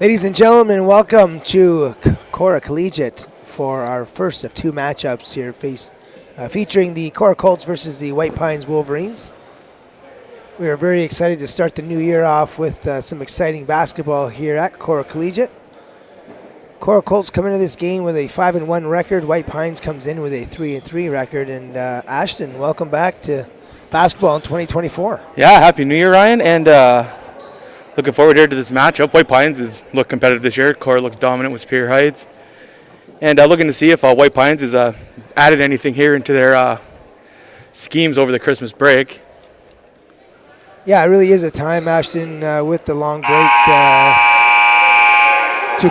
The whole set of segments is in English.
Ladies and gentlemen, welcome to Cora Collegiate for our first of two matchups here featuring the Cora Colts versus the White Pines Wolverines. We are very excited to start the new year off with some exciting basketball here at Cora Collegiate. Cora Colts come into this game with a 5-1 record. White Pines comes in with a 3-3 record. And Ashton, welcome back to basketball in 2024. Yeah, happy New Year, Ryan, and looking forward here to this matchup. White Pines look competitive this year. Cora looks dominant with Superior Heights, and looking to see if White Pines has added anything here into their schemes over the Christmas break. Yeah, it really is a time, Ashton, with the long break to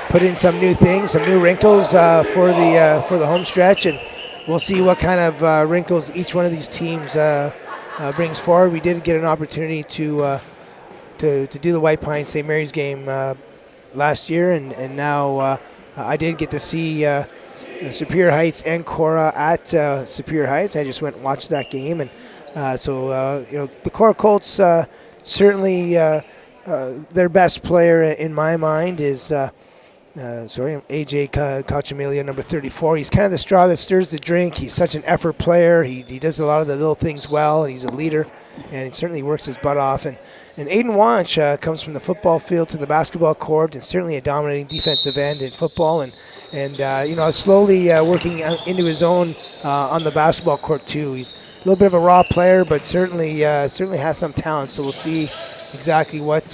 put in some new things, some new wrinkles for the home stretch, and we'll see what kind of wrinkles each one of these teams brings forward. We did get an opportunity to do the White Pines St. Mary's game last year, and now I did get to see Superior Heights and Cora at Superior Heights. I just went and watched that game, and so the Cora Colts certainly their best player in my mind is AJ Cachemilia, number 34. He's kind of the straw that stirs the drink. He's such an effort player. He does a lot of the little things well. He's a leader, and he certainly works his butt off. And Aiden Wanch comes from the football field to the basketball court, and certainly a dominating defensive end in football, and slowly working into his own on the basketball court too. He's a little bit of a raw player, but certainly has some talent. So we'll see exactly what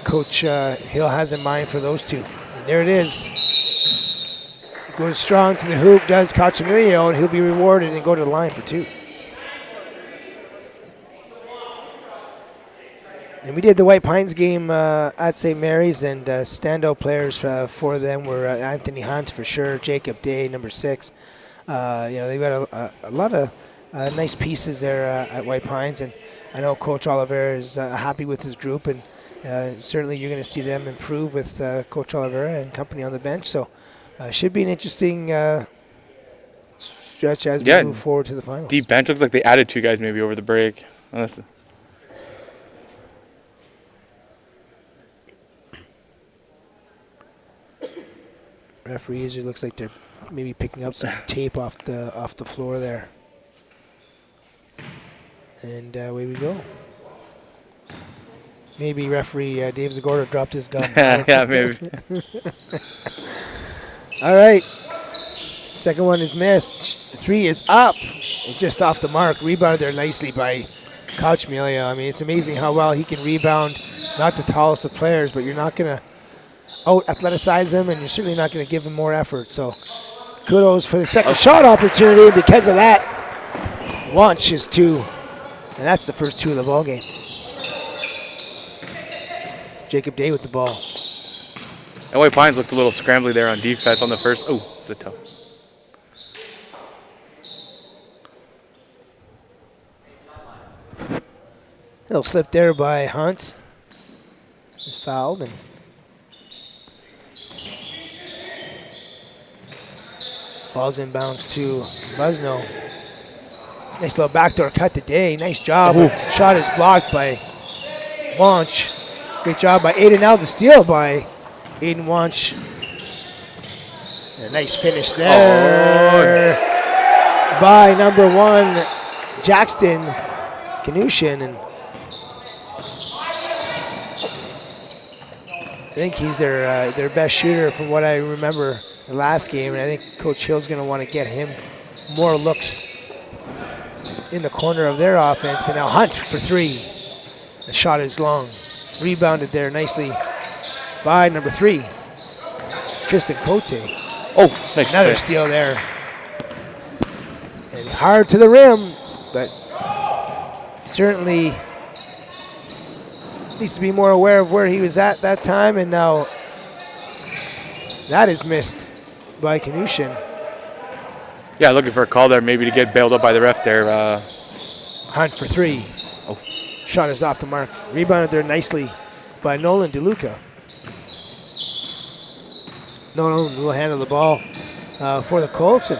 Coach Hill has in mind for those two. And there it is. He goes strong to the hoop, does Cachemilio, and he'll be rewarded and go to the line for two. And we did the White Pines game at St. Mary's, and standout players for them were Anthony Hunt for sure, Jacob Day, number 6. They've got a lot of nice pieces there at White Pines, and I know Coach Oliveira is happy with his group, and certainly you're going to see them improve with Coach Oliveira and company on the bench. So should be an interesting stretch as we move forward to the finals. Deep bench. Looks like they added 2 guys maybe over the break. Referees, it looks like they're maybe picking up some tape off the floor there. And away we go. Maybe referee Dave Zagorda dropped his gun. Yeah, maybe. All right. Second one is missed. 3 is up. And just off the mark. Rebounded there nicely by Cachemilio. I mean, it's amazing how well he can rebound. Not the tallest of players, but you're not going to out-athleticize him, and you're certainly not going to give him more effort. So kudos for the second shot opportunity. Because of that, Wanch is 2. And that's the first 2 of the ball game. Jacob Day with the ball. And White Pines looked a little scrambly there on defense on the first. Oh, it's a toe. Little slip there by Hunt. He's fouled, and ball's inbounds to Busno. Nice little backdoor cut today. Nice job. Shot is blocked by Wanch. Great job by Aiden. Now the steal by Aiden Wanch. A nice finish there by number 1, Jackson Knushin. And I think he's their best shooter from what I remember the last game. And I think Coach Hill's going to want to get him more looks in the corner of their offense. And now Hunt for 3. The shot is long. Rebounded there nicely by number 3, Tristan Cote. Oh, nice. Another steal there. And hard to the rim, but certainly needs to be more aware of where he was at that time. And now that is missed by Knushin. Yeah, looking for a call there, maybe to get bailed up by the ref there. Hunt for 3. Oh. Shot is off the mark. Rebounded there nicely by Nolan DeLuca. Nolan will handle the ball for the Colts. And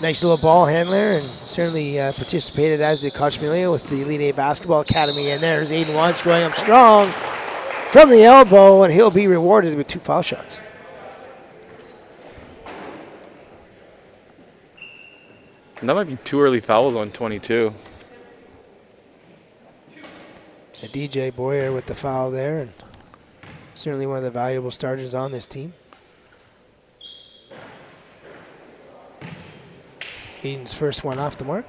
nice little ball handler, and certainly participated as did Cachemilio with the Elite 8 Basketball Academy. And there's Aiden Wanch going up strong from the elbow, and he'll be rewarded with 2 foul shots. And that might be 2 early fouls on 22. DJ Boyer with the foul there, and certainly one of the valuable starters on this team. Eden's first one off the mark.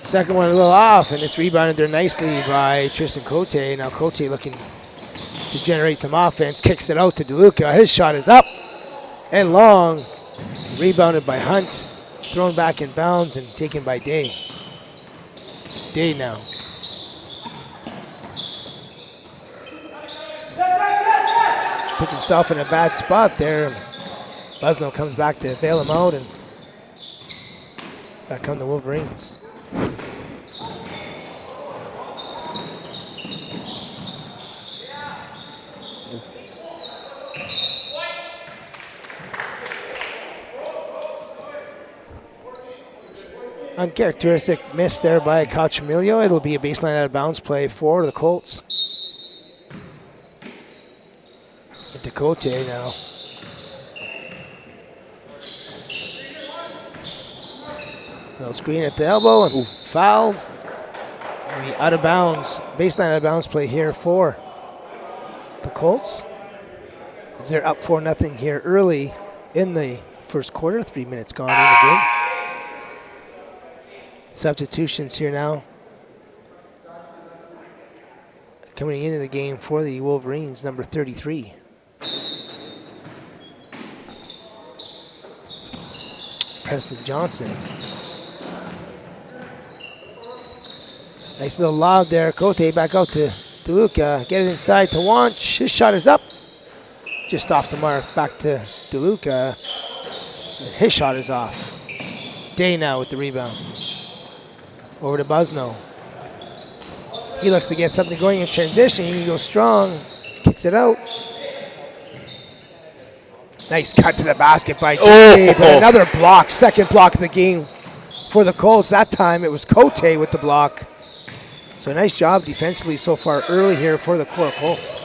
Second one a little off, and it's rebounded there nicely by Tristan Cote. Now Cote looking to generate some offense, kicks it out to DeLuca. His shot is up and long, rebounded by Hunt, thrown back in bounds and taken by Day. Day now. Puts himself in a bad spot there. Busno comes back to bail him out, and back come the Wolverines. Uncharacteristic miss there by Cachamillo. It'll be a baseline out of bounds play for the Colts. Into Cote now. Little screen at the elbow and fouled. Be out of bounds. Baseline out of bounds play here for the Colts. As they're up 4-0 here early in the first quarter. 3 minutes gone in the game. Substitutions here now. Coming into the game for the Wolverines, number 33. Preston Johnson. Nice little lob there. Cote back out to DeLuca. Get it inside to Wanch. His shot is up. Just off the mark. Back to DeLuca. His shot is off. Day now with the rebound. Over to Busno. He looks to get something going in transition. He goes strong. Kicks it out. Nice cut to the basket by J.K. But another block. Second block of the game for the Colts. That time it was Cote with the block. So nice job defensively so far early here for the Colts.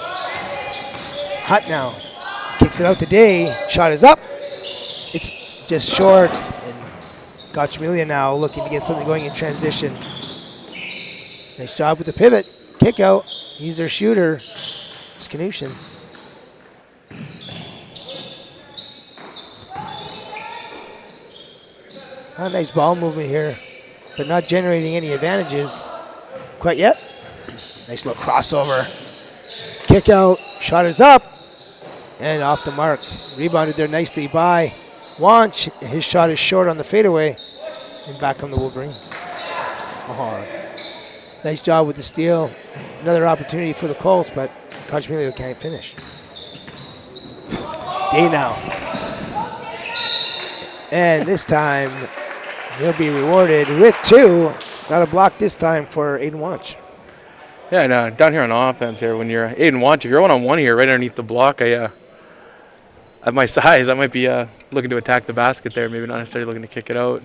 Hunt now. Kicks it out to Day. Shot is up. It's just short. Gotchamilia now looking to get something going in transition. Nice job with the pivot. Kick out. He's their shooter. It's Knutson. A nice ball movement here, but not generating any advantages quite yet. Nice little crossover. Kick out. Shot is up. And off the mark. Rebounded there nicely by Wanch. His shot is short on the fadeaway. And back come the Wolverines. Oh, nice job with the steal. Another opportunity for the Colts, but Cachamillo can't finish. Day now. And this time, he'll be rewarded with 2. It's not a block this time for Aiden Wanch. Yeah, no, down here on offense here, when you're Aiden Wanch, if you're one-on-one here right underneath the block, at my size, I might be looking to attack the basket there, maybe not necessarily looking to kick it out.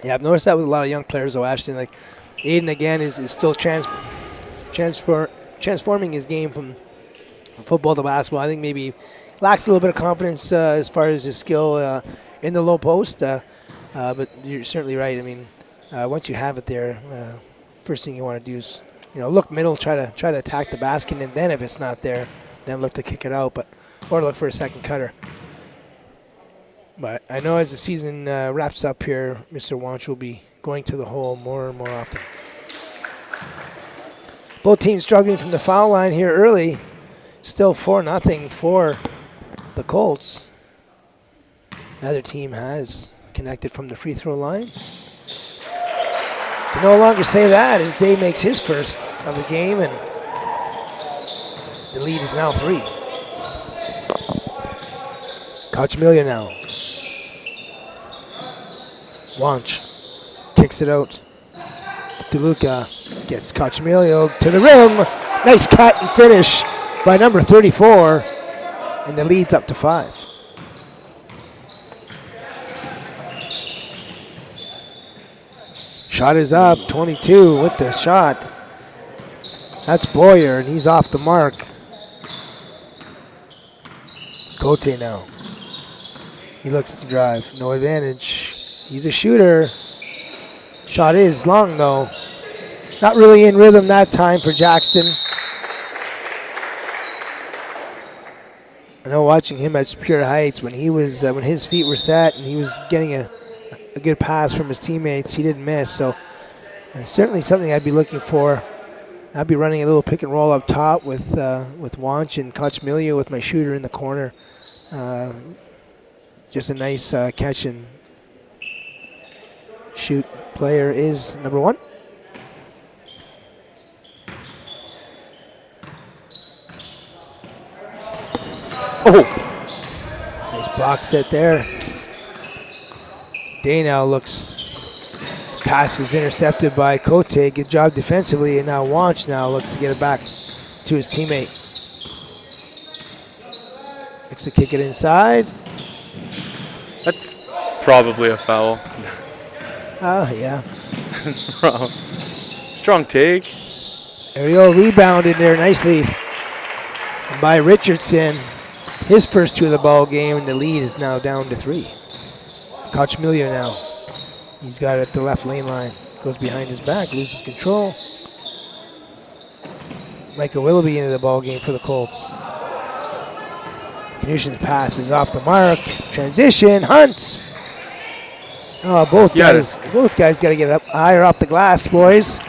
Yeah, I've noticed that with a lot of young players, though, Ashton. Like, Aiden, again, is still transforming his game from football to basketball. I think maybe lacks a little bit of confidence as far as his skill in the low post. But you're certainly right. I mean, once you have it there, first thing you want to do is, look middle, try to attack the basket, and then if it's not there, then look to kick it out, or look for a second cutter. But I know as the season wraps up here, Mr. Wanch will be going to the hole more and more often. Both teams struggling from the foul line here early. Still 4-0 for the Colts. Another team has connected from the free throw line. Can no longer say that as Day makes his first of the game, and the lead is now 3. Cachamillo now. Wanch kicks it out. DeLuca gets Cachamillo to the rim. Nice cut and finish by number 34, and the lead's up to 5. Shot is up, 22 with the shot. That's Boyer, and he's off the mark. Cote now. He looks to drive, no advantage. He's a shooter. Shot is long though. Not really in rhythm that time for Jackson. I know watching him at Superior Heights when he was when his feet were set and he was getting a good pass from his teammates, he didn't miss. So certainly something I'd be looking for. I'd be running a little pick and roll up top with Wanch and Kochmilia with my shooter in the corner. Just a nice catch and shoot player is number 1. Oh! Nice block set there. Day now looks, pass is intercepted by Cote. Good job defensively, and now Wanch now looks to get it back to his teammate. Looks to kick it inside. That's probably a foul. Yeah. Strong take. Ariel rebounded there nicely by Richardson. His first 2 of the ball game, and the lead is now down to 3. Kochmilia now. He's got it at the left lane line. Goes behind his back, loses control. Micah Willoughby into the ball game for the Colts. Knushin's pass is off the mark. Transition, Hunt. Oh, both guys got to get up higher off the glass, boys.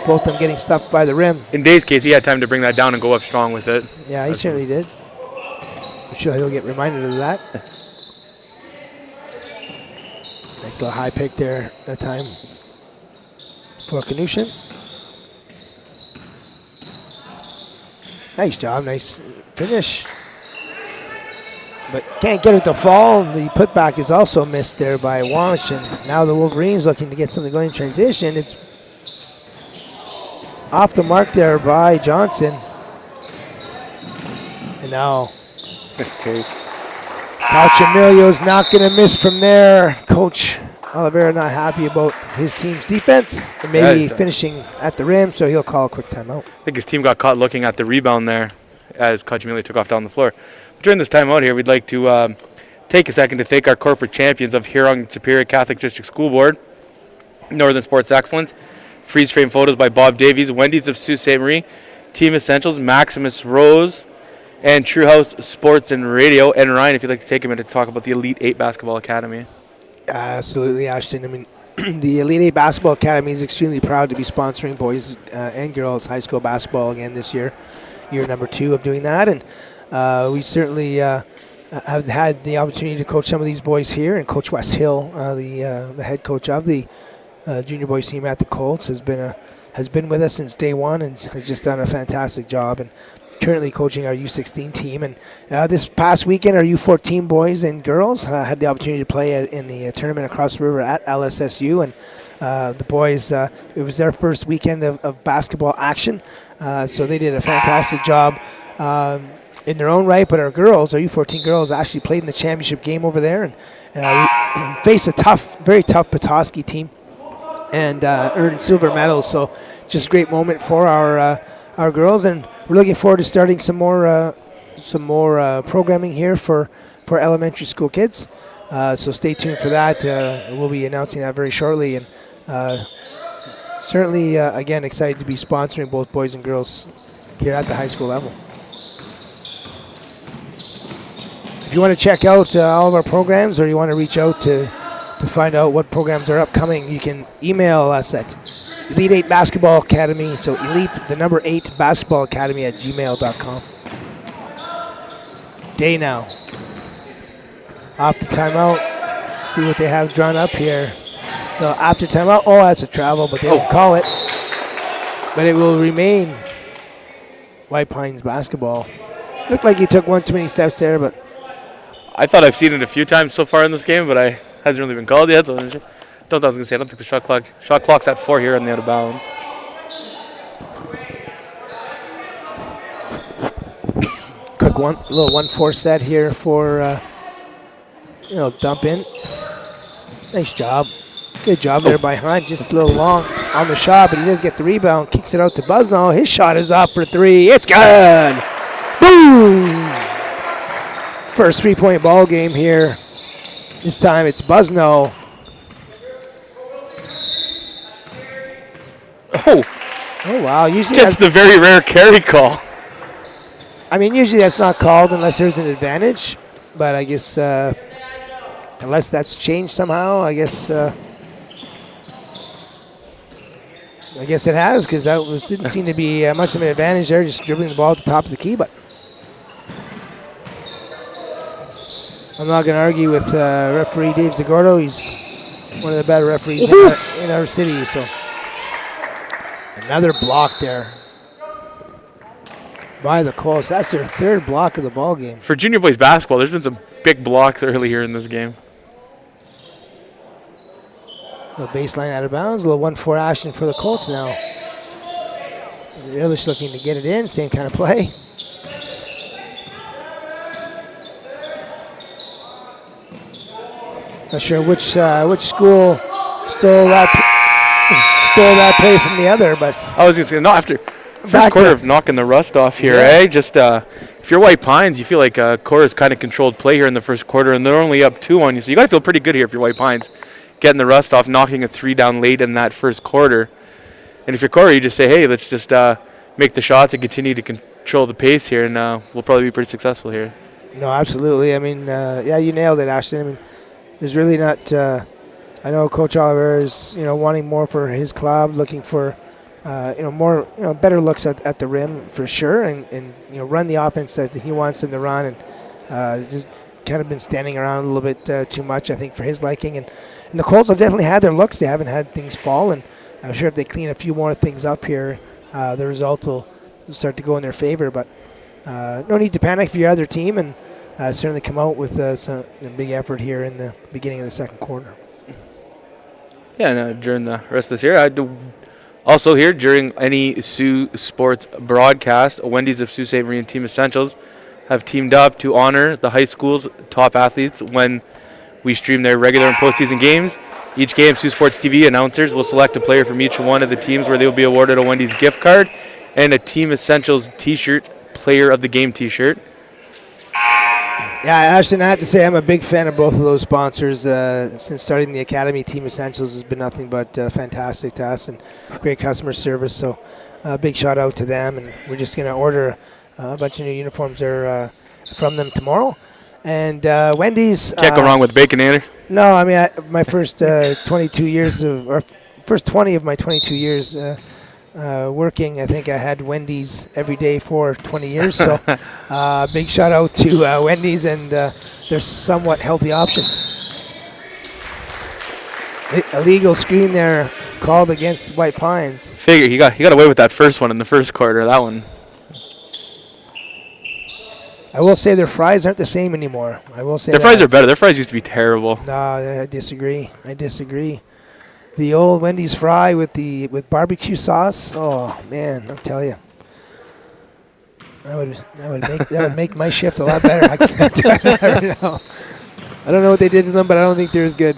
Both of them getting stuffed by the rim. In Day's case, he had time to bring that down and go up strong with it. Yeah, he certainly did. I'm sure he'll get reminded of that. Nice little high pick there that time for Knushin. Nice job, nice finish. But can't get it to fall. The putback is also missed there by Wanch, and now the Wolverines looking to get something going in transition. It's off the mark there by Johnson. And now mistake. Coach Emilio's not going to miss from there. Coach Oliveira not happy about his team's defense and maybe finishing at the rim, so he'll call a quick timeout. I think his team got caught looking at the rebound there as Coach Emilio took off down the floor. During this timeout here, we'd like to take a second to thank our corporate champions of Huron Superior Catholic District School Board, Northern Sports Excellence, freeze frame photos by Bob Davies, Wendy's of Sault Ste. Marie, Team Essentials, Maximus Rose, and True House Sports and Radio. And Ryan, if you'd like to take a minute to talk about the Elite 8 Basketball Academy. Absolutely, Ashton. I mean, the Elite 8 Basketball Academy is extremely proud to be sponsoring boys and girls high school basketball again this year. Year number 2 of doing that. And we certainly have had the opportunity to coach some of these boys here. And Coach Wes Hill, the head coach of the junior boys team at the Colts, has been with us since day one and has just done a fantastic job. And currently coaching our U16 team. And this past weekend, our U14 boys and girls had the opportunity to play in the tournament across the river at LSSU. And the boys, it was their first weekend of basketball action. So they did a fantastic job in their own right. But our girls, our U14 girls, actually played in the championship game over there and we faced a very tough Petoskey team and earned silver medals. So just a great moment for our girls, and we're looking forward to starting some more programming here for elementary school kids. So stay tuned for that. We'll be announcing that very shortly, and certainly again excited to be sponsoring both boys and girls here at the high school level. If you want to check out all of our programs, or you want to reach out to find out what programs are upcoming, you can email us at Elite 8 Basketball Academy, so Elite, the number 8 Basketball Academy at gmail.com. Day now. Off the timeout. See what they have drawn up here. No, after timeout. Oh, that's a travel, but they don't call it. But it will remain White Pines basketball. Looked like he took one too many steps there, but I thought I've seen it a few times so far in this game, but it hasn't really been called yet. So I don't think the shot clock's at 4 here on the out of bounds. Quick little 1-4 set here for dump in. Nice job. Good job there by Hunt. Just a little long on the shot, but he does get the rebound. Kicks it out to Busnell. His shot is up for 3. It's good. Boom. First 3-point ball game here. This time it's Busnell. Oh, wow. Usually Gets the very rare carry call. I mean, usually that's not called unless there's an advantage. But I guess unless that's changed somehow, I guess it has, because didn't seem to be much of an advantage there, just dribbling the ball at the top of the key. But I'm not going to argue with referee Dave Zagordo. He's one of the better referees in our city. So another block there by the Colts. That's their third block of the ball game. For junior boys basketball, there's been some big blocks early here in this game. Little baseline out of bounds. A little 1-4 action for the Colts now. The English looking to get it in. Same kind of play. Not sure which school stole that play from the other, but I was going to say, no, after first quarter of knocking the rust off here, Just if you're White Pines, you feel like Cora's kind of controlled play here in the first quarter, and they're only up 2 on you, so you got to feel pretty good here if you're White Pines, getting the rust off, knocking a 3 down late in that first quarter. And if you're Cora, you just say, hey, let's just make the shots and continue to control the pace here, and we'll probably be pretty successful here. No, absolutely. I mean, you nailed it, Ashton. I mean, there's really not. I know Coach Oliver is, wanting more for his club, looking for, more, better looks at the rim for sure, and run the offense that he wants them to run, and just kind of been standing around a little bit too much, I think, for his liking. And the Colts have definitely had their looks. They haven't had things fall, and I'm sure if they clean a few more things up here, the result will start to go in their favor. But no need to panic for your other team, and certainly come out with a big effort here in the beginning of the second quarter. Yeah, and during the rest of this year, also here during any Sioux Sports broadcast, Wendy's of Sault Ste. Marie and Team Essentials have teamed up to honor the high school's top athletes when we stream their regular and postseason games. Each game, Sioux Sports TV announcers will select a player from each one of the teams where they will be awarded a Wendy's gift card and a Team Essentials t-shirt, player of the game t-shirt. Yeah, Ashton, I have to say I'm a big fan of both of those sponsors. Since starting the academy, Team Essentials has been nothing but fantastic to us and great customer service. So big shout out to them. And we're just going to order a bunch of new uniforms there from them tomorrow. And Wendy's. Can't go wrong with Baconator. No, I mean, my first 22 years first 20 of my 22 years working, I think I had Wendy's every day for 20 years. So big shout out to Wendy's and their somewhat healthy options. Illegal screen there called against White Pines. Figure he got away with that first one in the first quarter. That one. I will say their fries aren't the same anymore. I will say their fries are better. Their fries used to be terrible. No, I disagree. The old Wendy's fry with barbecue sauce. Oh man, I'll tell you, that would make my shift a lot better. I can tell you that right now. I don't know what they did to them, but I don't think they're as good.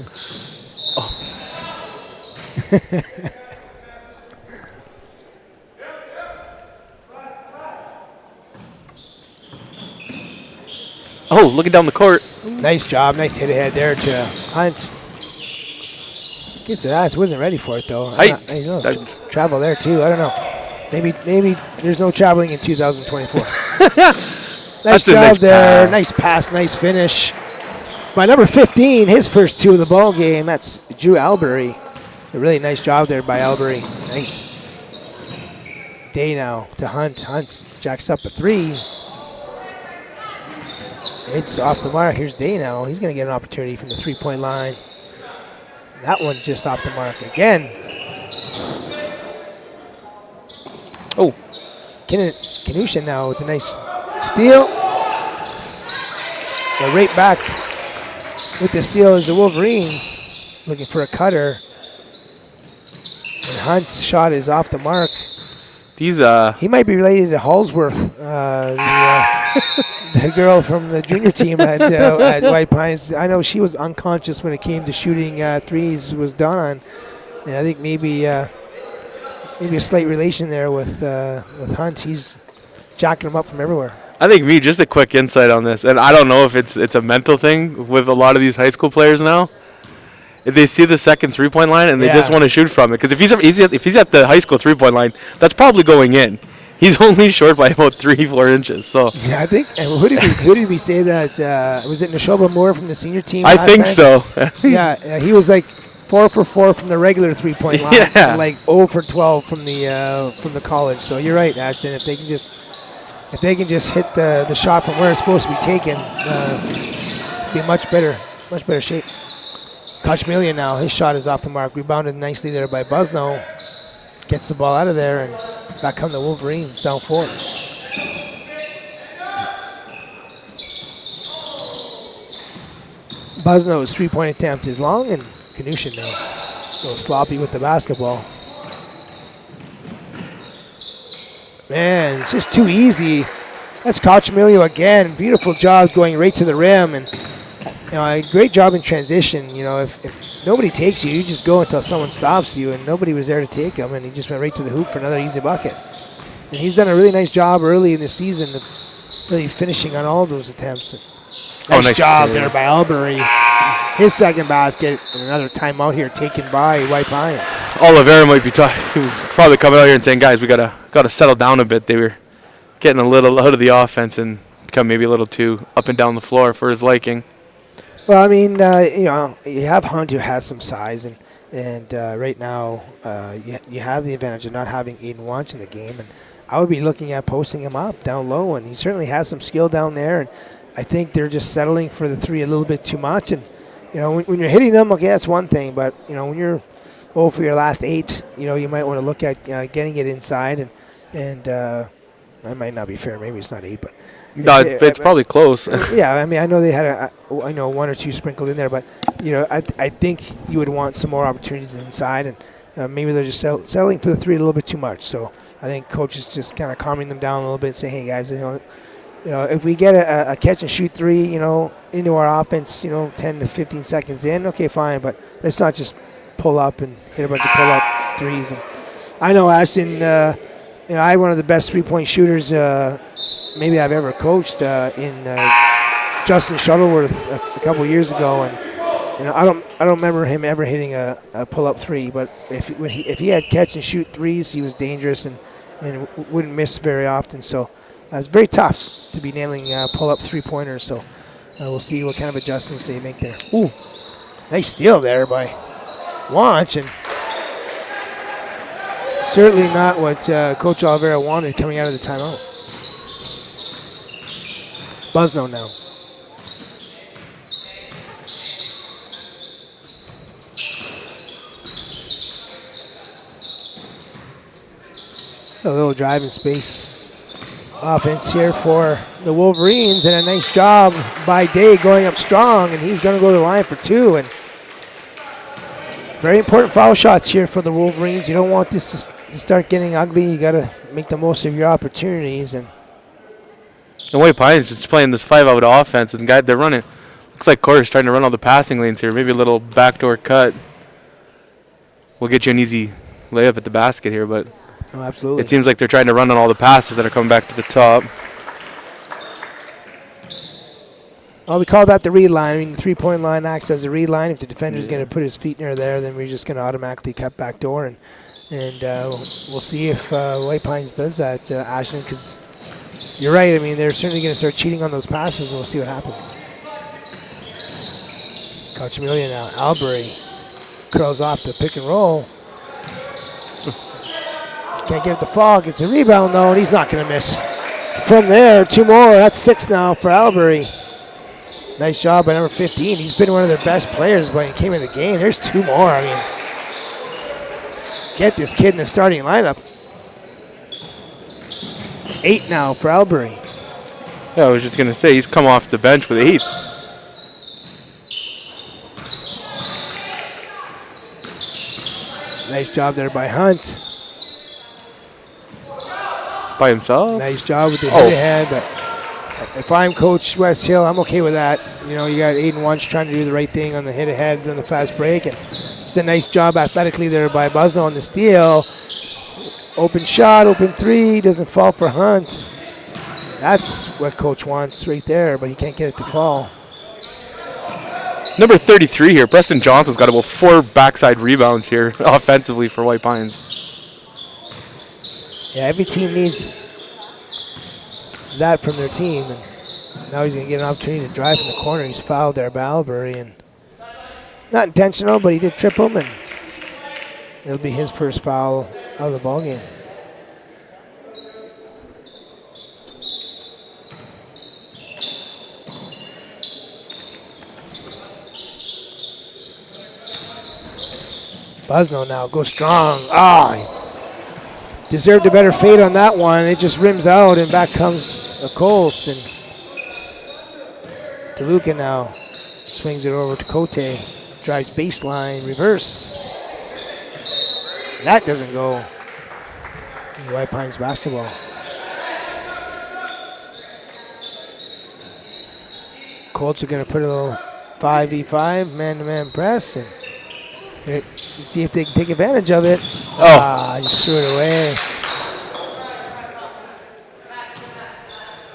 Oh, looking down the court. Nice job. Nice hit ahead there to Hunt. Guess the ass wasn't ready for it, though. Travel there, too. I don't know. Maybe there's no traveling in 2024. Nice job there. Pass. Nice pass. Nice finish. By number 15, his first 2 of the ball game. That's Drew Albury. A really nice job there by Albury. Nice. Day now to Hunt. Hunt jacks up a 3. It's off the mark. Here's Day now. He's going to get an opportunity from the 3-point line. That one's just off the mark again. Oh, Kanusha now with a nice steal. But right back with the steal is the Wolverines looking for a cutter. And Hunt's shot is off the mark. These he might be related to Hallsworth, the girl from the junior team at White Pines. I know she was unconscious when it came to shooting threes. Was done on, and I think maybe a slight relation there with Hunt. He's jacking him up from everywhere. I think just a quick insight on this, and I don't know if it's a mental thing with a lot of these high school players now. If they see the second 3-point line and they just want to shoot from it, because if he's at the high school 3-point line, that's probably going in. He's only short by about 3-4 inches. So yeah, I think who did we say that was it? Neshoba Moore from the senior team? I think so. Yeah, he was like 4 for 4 from the regular 3-point line, and like 0 for 12 from the college. So you're right, Ashton. If they can just hit the shot from where it's supposed to be taken, be much better shape. Kochmelian now, his shot is off the mark. Rebounded nicely there by Busno. Gets the ball out of there, and back come the Wolverines, down 4. Busno's 3-point attempt is long, and Knushin now a little sloppy with the basketball. Man, it's just too easy. That's Kochmelio again. Beautiful job going right to the rim, and a great job in transition. If nobody takes you, you just go until someone stops you, and nobody was there to take him, and he just went right to the hoop for another easy bucket. And he's done a really nice job early in the season of really finishing on all those attempts. Nice job there by Albury. His second basket, and another timeout here taken by White Pines. Oliveira might be probably coming out here and saying, guys, we gotta settle down a bit. They were getting a little out of the offense and become maybe a little too up and down the floor for his liking. Well, I mean, you have Hunt who has some size, and right now you have the advantage of not having Aiden Wanch in the game, and I would be looking at posting him up down low, and he certainly has some skill down there, and I think they're just settling for the 3 a little bit too much, and when you're hitting them, okay, that's one thing, but when you're for your last 8, you might want to look at getting it inside, and that might not be fair. Maybe it's not 8, but no, it's probably close. Yeah, I mean, I know they had 1 or 2 sprinkled in there, but I think you would want some more opportunities inside, and maybe they're just settling for the 3 a little bit too much. So I think coach is just kind of calming them down a little bit and saying, hey guys, if we get a catch and shoot 3, into our offense, 10 to 15 seconds in, okay, fine, but let's not just pull up and hit a bunch of pull up 3s. And I know Ashton, I had one of the best 3-point shooters maybe I've ever coached in Justin Shuttleworth a couple years ago, and I don't remember him ever hitting a pull-up 3. But if he had catch and shoot 3s, he was dangerous and wouldn't miss very often. So it's very tough to be nailing pull-up 3-pointers. So we'll see what kind of adjustments they make there. Ooh, nice steal there by Wanch, and certainly not what Coach Oliveira wanted coming out of the timeout. Busno now. A little driving space offense here for the Wolverines, and a nice job by Day going up strong, and he's going to go to the line for 2. And very important foul shots here for the Wolverines. You don't want this to start getting ugly. You got to make the most of your opportunities. And White Pines just playing this 5-out offense, and they're running. Looks like Corey's trying to run all the passing lanes here. Maybe a little backdoor cut will get you an easy layup at the basket here, but absolutely, it seems like they're trying to run on all the passes that are coming back to the top. Well, we call that the read line. I mean, the 3-point line acts as a read line. If the defender's going to put his feet near there, then we're just going to automatically cut back door, and we'll see if White Pines does that, Ashton, because you're right. I mean, they're certainly going to start cheating on those passes, and we'll see what happens. Kochmelian now. Albury curls off the pick and roll. Can't get it to fall. Gets a rebound, though, and he's not going to miss. From there, 2 more. That's 6 now for Albury. Nice job by number 15. He's been one of their best players when he came in the game. There's 2 more. I mean, get this kid in the starting lineup. 8 now for Albury. Yeah, I was just going to say, he's come off the bench with 8. Nice job there by Hunt. By himself? Nice job with the hit ahead, but if I'm Coach West Hill, I'm okay with that. You know, you got Aiden Wunsch trying to do the right thing on the hit ahead on the fast break, and it's a nice job athletically there by Buzno on the steal. Open shot, open three, doesn't fall for Hunt. That's what Coach wants right there, but he can't get it to fall. Number 33 here, Preston Johnson's got about 4 backside rebounds here offensively for White Pines. Yeah, every team needs that from their team. And now he's going to get an opportunity to drive from the corner. He's fouled there by Albury, and not intentional, but he did trip him, and it'll be his first foul of the ball game. Buzno now goes strong. He deserved a better fade on that one. It just rims out, and back comes the Colts. And DeLuca now swings it over to Cote. Drives baseline, reverse. That doesn't go. White Pines basketball. Colts are going to put a little 5v5 man-to-man press, and see if they can take advantage of it. Just threw it away.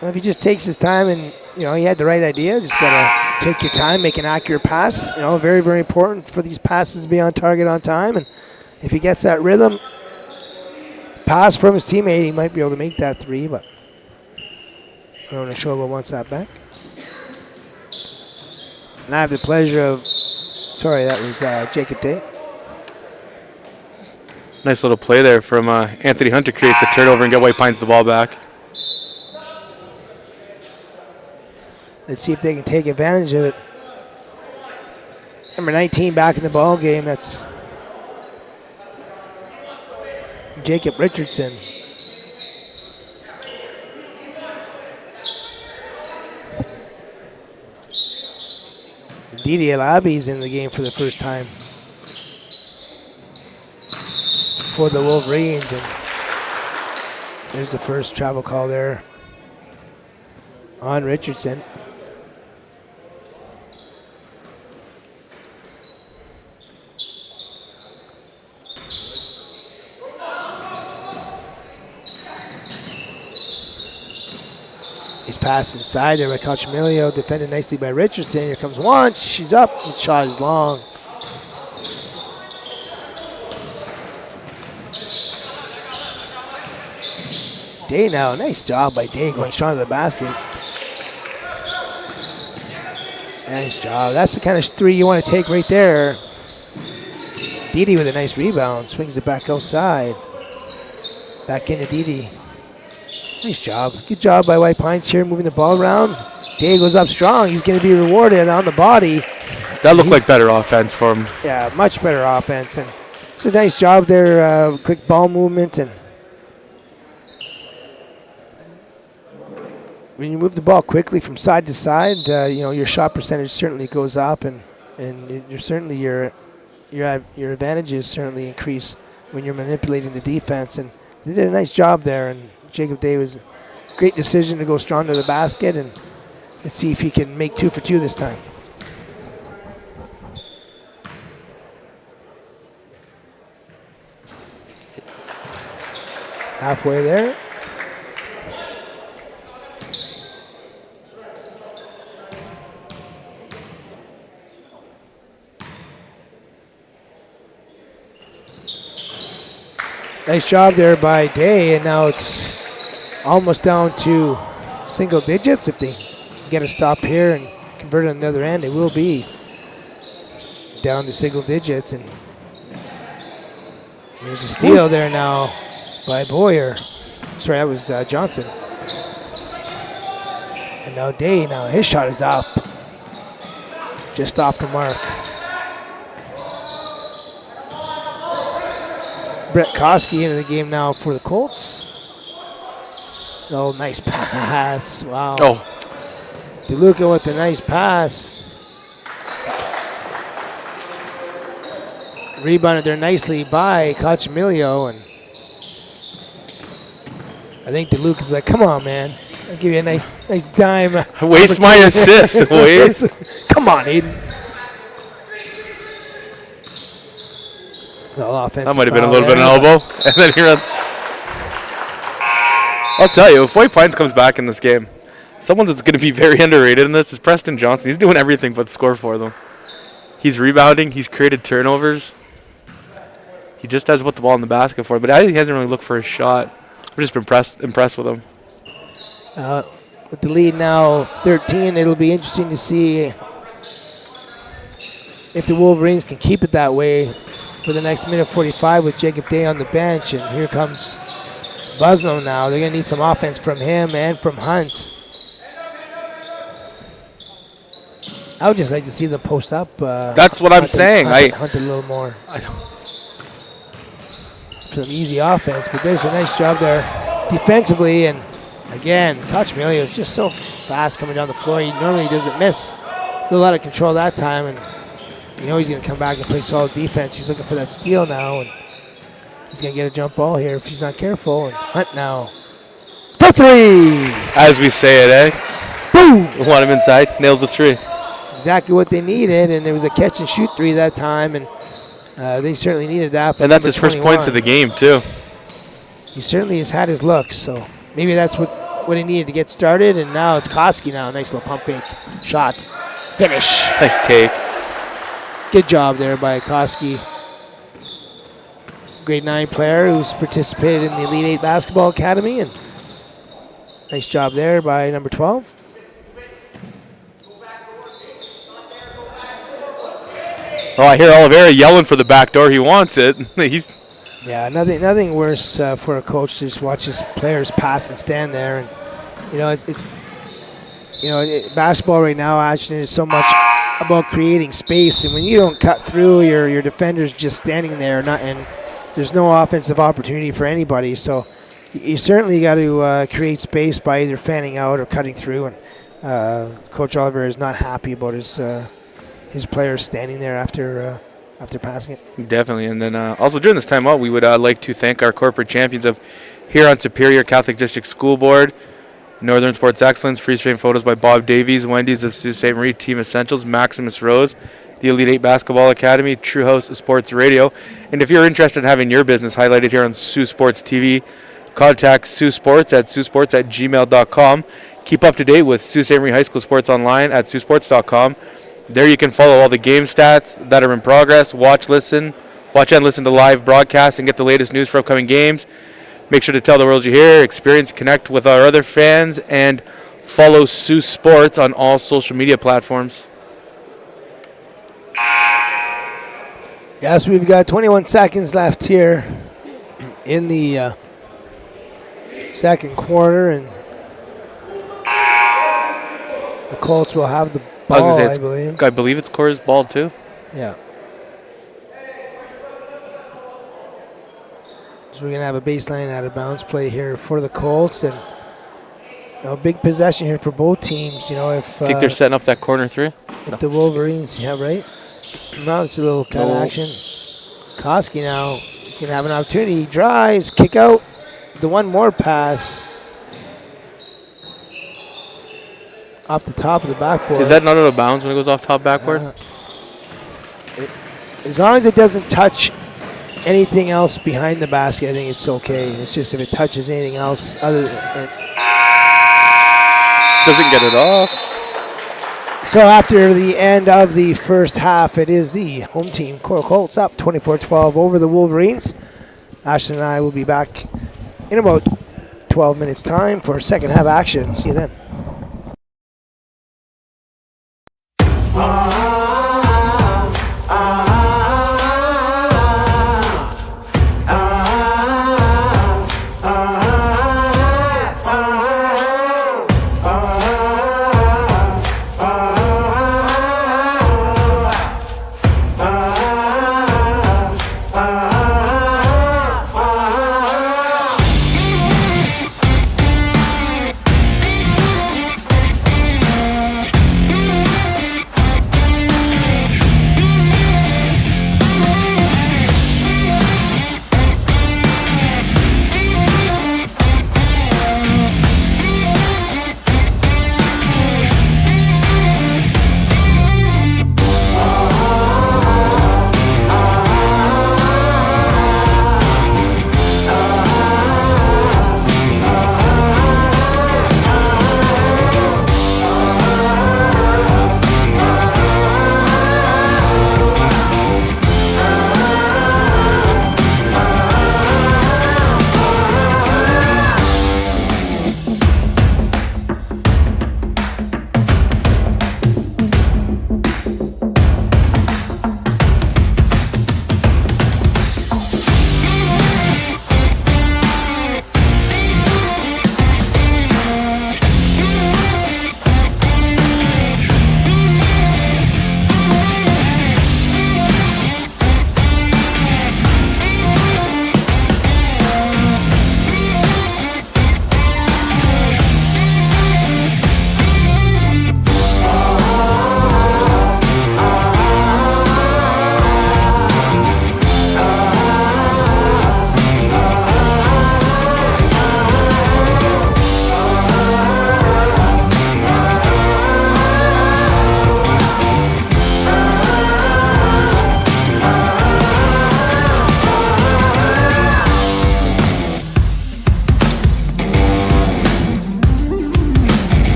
Well, if he just takes his time, and he had the right idea, just gotta take your time, make an accurate pass. Very, very important for these passes to be on target on time. And if he gets that rhythm, pass from his teammate, he might be able to make that three. But I don't know if Shoba wants that back. And I have the pleasure of, that was Jacob Day. Nice little play there from Anthony Hunt to create the turnover and get White Pines the ball back. Let's see if they can take advantage of it. Number 19 back in the ball game. That's Jacob Richardson. Didi Alabi's in the game for the first time for the Wolverines, and there's the first travel call there on Richardson. He's passed inside there by Cochamilio, defended nicely by Richardson. Here comes Wunsch. She's up. His shot is long. Day now. Nice job by Day going strong to the basket. Nice job. That's the kind of three you want to take right there. Didi with a nice rebound. Swings it back outside. Back into Didi. Nice job. Good job by White Pines here moving the ball around. Day goes up strong. He's going to be rewarded on the body. That looked like better offense for him. Yeah, much better offense. And it's a nice job there. Quick ball movement. And when you move the ball quickly from side to side, your shot percentage certainly goes up, and you're certainly your advantages certainly increase when you're manipulating the defense. And they did a nice job there. And Jacob Day was a great decision to go strong to the basket, and let's see if he can make 2 for 2 this time. Halfway there. Nice job there by Day, and now it's almost down to single digits. If they get a stop here and convert on the other end, it will be down to single digits. And there's a steal there now by Boyer. Sorry, that was Johnson. And now Day, his shot is up. Just off the mark. Brett Koski into the game now for the Colts. Oh, nice pass. Wow. Oh. DeLuca with a nice pass. Rebounded there nicely by Cochamilio. And I think DeLuca's like, come on, man. I'll give you a nice dime. Waste my assist. Waste. Come on, Aiden. No offense. That might have been a little bit of an elbow. And then he runs. I'll tell you, if White Pines comes back in this game, someone that's going to be very underrated in this is Preston Johnson. He's doing everything but score for them. He's rebounding. He's created turnovers. He just has put the ball in the basket for him, but he hasn't really looked for a shot. We've just been impressed with him. With the lead now 13, it'll be interesting to see if the Wolverines can keep it that way for the next minute 45 with Jacob Day on the bench. And here comes Busno now. They're going to need some offense from him and from Hunt. I would just like to see them post up. That's what I'm saying. Hunt a little more. Some easy offense, but there's a nice job there defensively. And again, Coach is just so fast coming down the floor. He normally doesn't miss. A lot of control that time, and you know he's going to come back and play solid defense. He's looking for that steal now, and he's going to get a jump ball here if he's not careful. And Hunt now for three. As we say it, eh? Boom! Want him inside. Nails the three. That's exactly what they needed, and it was a catch and shoot three that time, and they certainly needed that. And that's his first points of the game, too. He certainly has had his looks, so maybe that's what he needed to get started. And now it's Koski now. Nice little pump fake shot. Finish. Nice take. Good job there by Koski. Grade 9 player who's participated in the Elite 8 Basketball Academy. And nice job there by number 12. Oh, I hear Oliveira yelling for the back door. He wants it. Yeah, nothing worse for a coach to just watch his players pass and stand there. And you know, basketball right now, Ashton, is so much about creating space. And when you don't cut through, your defender's just standing there, and there's no offensive opportunity for anybody. So you certainly got to create space by either fanning out or cutting through. And Coach Oliver is not happy about his players standing there after passing it. Definitely. And then also during this timeout, we would like to thank our corporate champions of Huron Superior Catholic District School Board, Northern Sports Excellence, freeze frame photos by Bob Davies, Wendy's of Sault Ste. Marie, Team Essentials, Maximus Rose, the Elite 8 Basketball Academy, True House Sports Radio. And if you're interested in having your business highlighted here on Sault Sports TV, contact Sault Sports at saultsports@gmail.com. Keep up to date with Sault Ste. Marie High School Sports online at saultsports.com. There you can follow all the game stats that are in progress, watch and listen to live broadcasts, and get the latest news for upcoming games. Make sure to tell the world you're here, experience, connect with our other fans, and follow Sault Sports on all social media platforms. Yes, we've got 21 seconds left here in the second quarter, and the Colts will have the ball, I believe it's Cora's ball too. Yeah. So we're going to have a baseline out of bounds play here for the Colts. And big possession here for both teams. If Think they're setting up that corner three? If the Wolverines, yeah, right. Now it's a little cut action. Koski now is going to have an opportunity. He drives, kick out. The one more pass off the top of the backboard. Is that not out of bounds when it goes off top backboard? As long as it doesn't touch anything else behind the basket, I think it's okay. It's just if it touches anything else other than doesn't get it off. So after the end of the first half, it is the home team, Colts, up 24-12 over the Wolverines. Ashton and I will be back in about 12 minutes' time for second half action. See you then.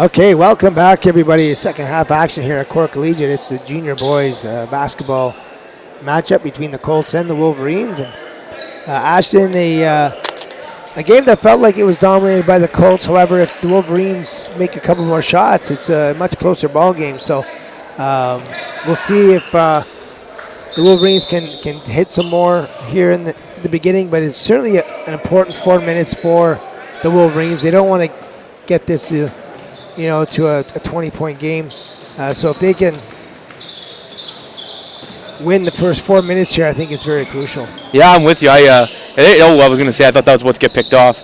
Okay, welcome back, everybody. Second half action here at Cork Collegiate. It's the junior boys basketball matchup between the Colts and the Wolverines. And Ashton, a game that felt like it was dominated by the Colts. However, if the Wolverines make a couple more shots, it's a much closer ball game. So we'll see if the Wolverines can hit some more here in the beginning. But it's certainly an important 4 minutes for the Wolverines. They don't want to get this to a 20-point game. So if they can win the first 4 minutes here, I think it's very crucial. Yeah, I'm with you. I was going to say, I thought that was about to get picked off.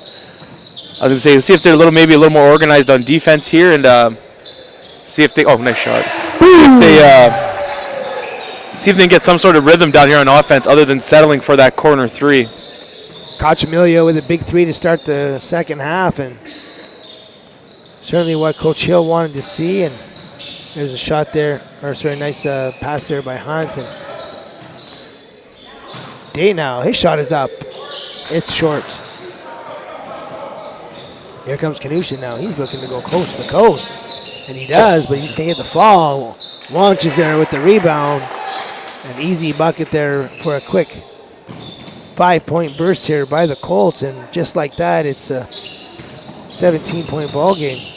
I was going to say, see if they're maybe a little more organized on defense here, and see if they. Oh, nice shot. See if they can get some sort of rhythm down here on offense, other than settling for that corner three. Cochamilio with a big three to start the second half, and certainly what Coach Hill wanted to see. And there's a shot there, nice pass there by Hunt. And Day now, his shot is up. It's short. Here comes Knudsen now. He's looking to go coast to coast. And he does, but he just can't get the fall. Launches there with the rebound. An easy bucket there for a quick 5-point burst here by the Colts. And just like that, it's a 17-point ball game.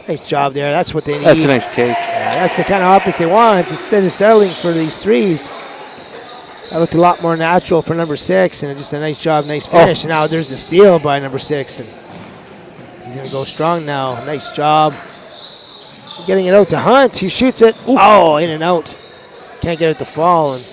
Nice job there. That's what they need. That's a nice take. Yeah, that's the kind of offense they want. Instead of settling for these threes, that looked a lot more natural for number 6, and just a nice job, nice finish. Now there's a steal by number 6, and he's going to go strong now. Nice job. Getting it out to Hunt. He shoots it. Ooh. Oh, in and out. Can't get it to fall, and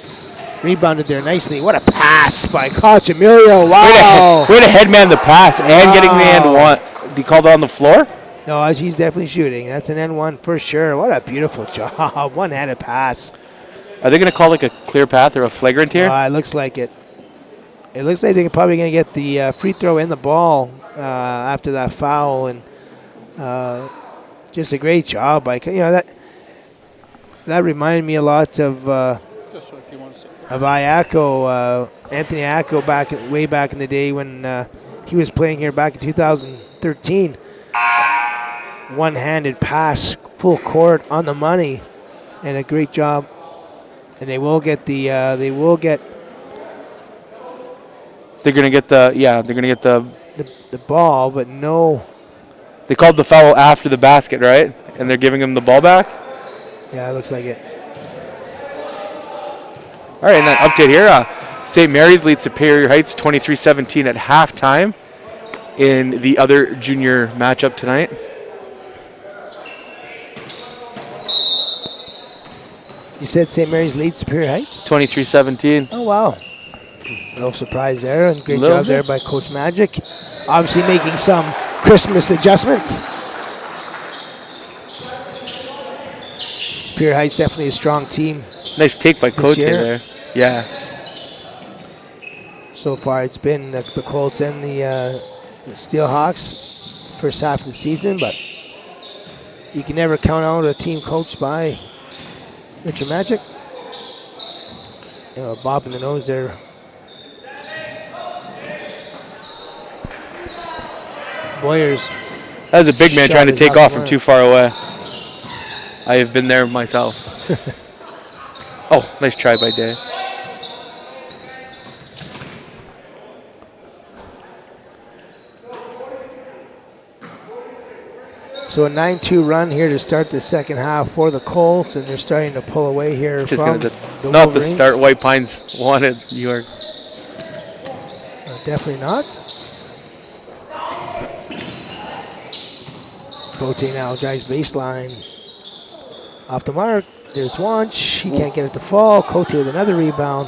rebounded there nicely. What a pass by Cochamilio. Wow. Way to headman the pass and getting the end one. Did he call that on the floor? No, he's definitely shooting. That's an N1 for sure. What a beautiful job. One-handed pass. Are they going to call like a clear path or a flagrant here? It looks like it. It looks like they're probably going to get the free throw and the ball after that foul. And just a great job by, that reminded me a lot of Iacco, Anthony Iacco way back in the day when he was playing here back in 2013. One-handed pass, full court on the money, and a great job. And they will get the. They're going to get the ball, but no. They called the foul after the basket, right? And they're giving him the ball back. Yeah, it looks like it. All right, and then update here. St. Mary's leads Superior Heights 23-17 at halftime in the other junior matchup tonight. You said St. Mary's leads Superior Heights? 23-17. Oh, wow. No surprise there. And great job there by Coach Magic. Obviously making some Christmas adjustments. Superior Heights definitely a strong team. Nice take by Coach there. Yeah. So far it's been the Colts and the Steelhawks. first half of the season, but you can never count out a team coached by Richard Magic. Bob in the nose there. Boyer's. That was a big man shot trying to is take off the off from mark. too far away. I have been there myself. Oh, nice try by Day. So a 9-2 run here to start the second half for the Colts, and they're starting to pull away here Just from that's the not the Wolverines. start White Pines wanted. You are. Definitely not. Cote now drives baseline. Off the mark. There's Wanch. He can't get it to fall. Cote with another rebound.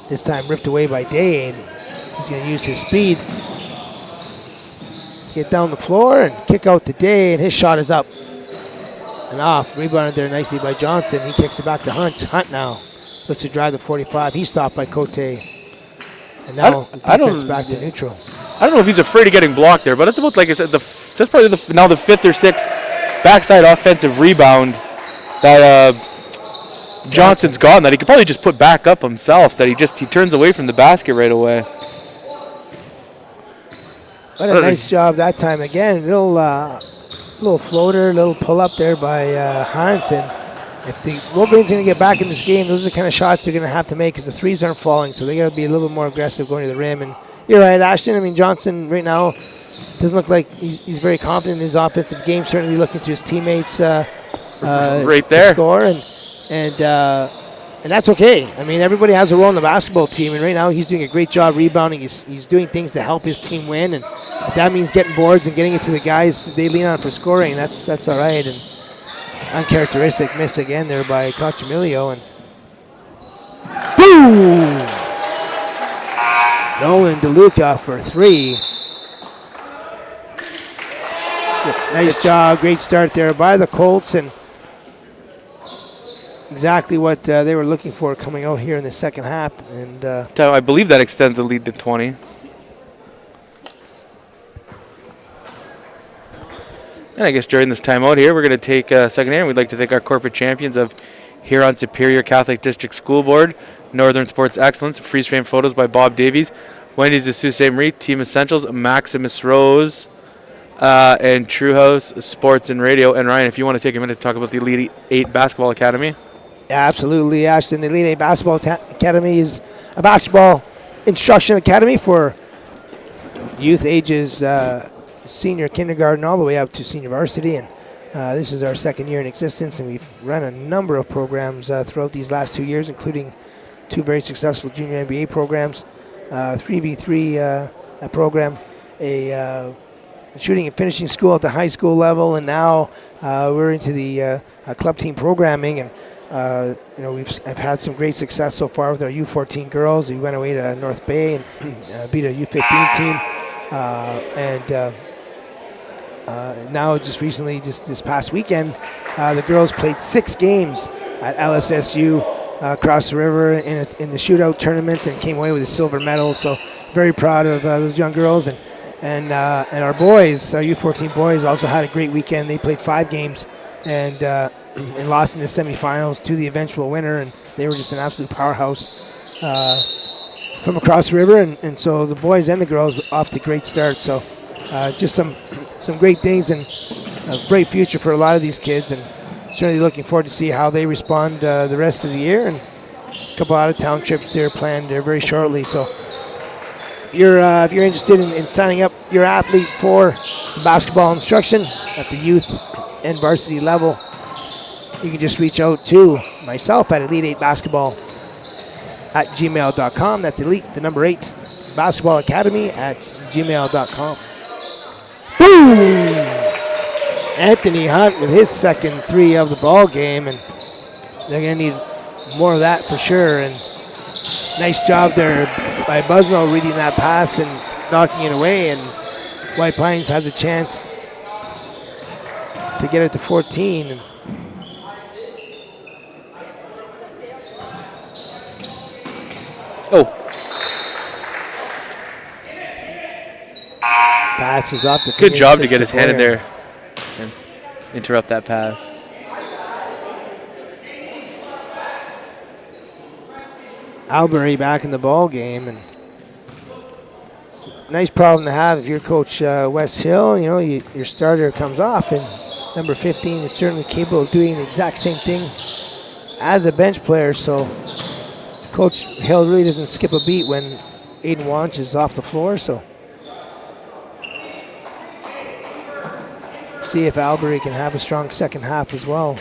This time ripped away by Day, and he's going to use his speed. Get down the floor and kick out to Day, and his shot is up and off. Rebounded there nicely by Johnson. He kicks it back to Hunt. Hunt now looks to drive the 45. He's stopped by Cote. And now defense back to neutral. I don't know if he's afraid of getting blocked there, but it's about, like I said, that's probably now the 5th or 6th backside offensive rebound that Johnson's gotten that he could probably just put back up himself, that he turns away from the basket right away. What a nice job that time again. Little floater, little pull up there by Hunt. And if the Wolverines are going to get back in this game, those are the kind of shots they're going to have to make because the threes aren't falling. So they got to be a little bit more aggressive going to the rim. And you're right, Ashton. I mean, Johnson right now doesn't look like he's very confident in his offensive game. Certainly looking to his teammates right there to score, and that's okay. I mean, everybody has a role in the basketball team, and right now he's doing a great job rebounding. He's doing things to help his team win, and if that means getting boards and getting it to the guys they lean on for scoring, that's all right. And uncharacteristic miss again there by Cochamilio, and boom! Nolan DeLuca for 3. Nice job, great start there by the Colts, and exactly what they were looking for coming out here in the second half. And I believe that extends the lead to 20. And I guess during this timeout here, we're going to take a second here. We'd like to thank our corporate champions of Huron Superior Catholic District School Board, Northern Sports Excellence, freeze frame photos by Bob Davies, Wendy's de Sault Marie, Team Essentials, Maximus Rose, and True House Sports and Radio. And Ryan, if you want to take a minute to talk about the Elite 8 Basketball Academy. Absolutely, Ashton. The Elite 8 Basketball Academy is a basketball instruction academy for youth ages senior kindergarten all the way up to senior varsity. And this is our second year in existence, and we've run a number of programs throughout these last 2 years, including 2 very successful junior NBA programs, 3v3 program, a shooting and finishing school at the high school level, and now we're into the club team programming. And I've had some great success so far with our U14 girls. We went away to North Bay and beat a U15 team, and now just recently, just this past weekend, the girls played 6 games at LSSU across the river in the shootout tournament and came away with a silver medal. So very proud of those young girls, and our boys, our U14 boys, also had a great weekend. They played 5 games and lost in the semifinals to the eventual winner, and they were just an absolute powerhouse from across the river. And so the boys and the girls were off to a great start. So just some great things and a great future for a lot of these kids, and certainly looking forward to see how they respond the rest of the year. And a couple out-of-town trips there planned there very shortly. So if you're interested in signing up your athlete for basketball instruction at the youth and varsity level, you can just reach out to myself at elite8basketball@gmail.com. That's elite, the number 8, basketball academy at gmail.com. Boom! Anthony Hunt with his second 3 of the ball game, and they're going to need more of that for sure. And nice job there by Busnell reading that pass and knocking it away, and White Pines has a chance to get it to 14. And passes off the Good job to fingertips get his of hand in Boyer. there and interrupt that pass. Albury back in the ball game, and nice problem to have if you're Coach Wes Hill. You know, your starter comes off, and number 15 is certainly capable of doing the exact same thing as a bench player. So Coach Hill really doesn't skip a beat when Aiden Wanch is off the floor. So see if Albury can have a strong second half as well.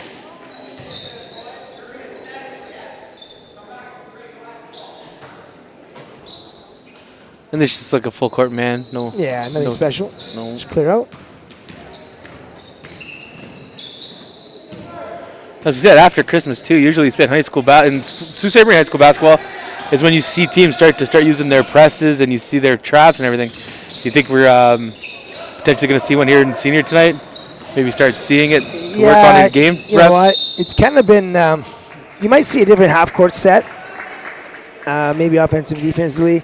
And this is just like a full court man. No. Yeah, nothing no- special. No. Just clear out. As I said, after Christmas too, usually it's been high school in Sault Ste. Marie high school basketball is when you see teams start using their presses and you see their traps and everything. You think we're potentially going to see one here in senior tonight? Maybe start seeing it to work on in game reps. You know what? It's kind of been. You might see a different half court set, maybe offensive, defensively.